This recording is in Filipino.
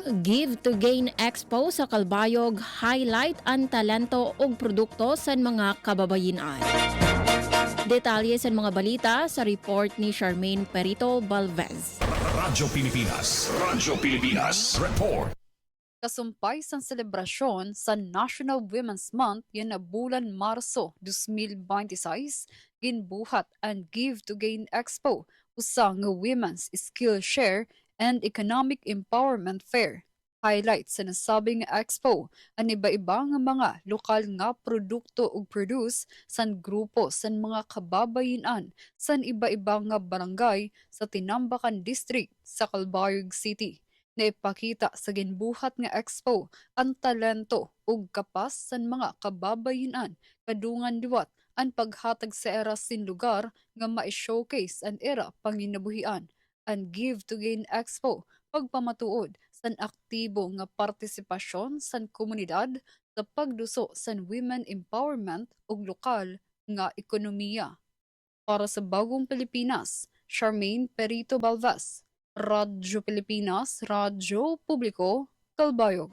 Give to Gain Expo sa Kalbayog highlight ang talento ug produkto sa mga kababayenan. Detalye sa mga balita sa report ni Charmaine Perito Balvez. Radyo Pilipinas. Radyo Pilipinas. Report. Kasumpay sa selebrasyon sa National Women's Month yan na bulan Marso 2026, ginbuhat ang Give to Gain Expo, usa nga Women's Skill Share and Economic Empowerment Fair. Highlight sa nasabing expo ang iba-iba nga mga lokal nga produkto ug produce san grupo san mga kababayenan san iba-iba nga barangay sa Tinambakan District sa Calbayog City. Naipakita sa ginbuhat nga expo ang talento ug kapas san mga kababayenan kadungan liwat ang paghatag sa era sin lugar nga ma-showcase ang era panginabuhian. Ang Give to Gain Expo pagpamatuod san aktibo nga partisipasyon san komunidad sa pagduso san women empowerment ug lokal nga ekonomiya. Para sa Bagong Pilipinas, Charmaine Perito Balvez, Radyo Pilipinas, Radyo Publiko, Kalbayog.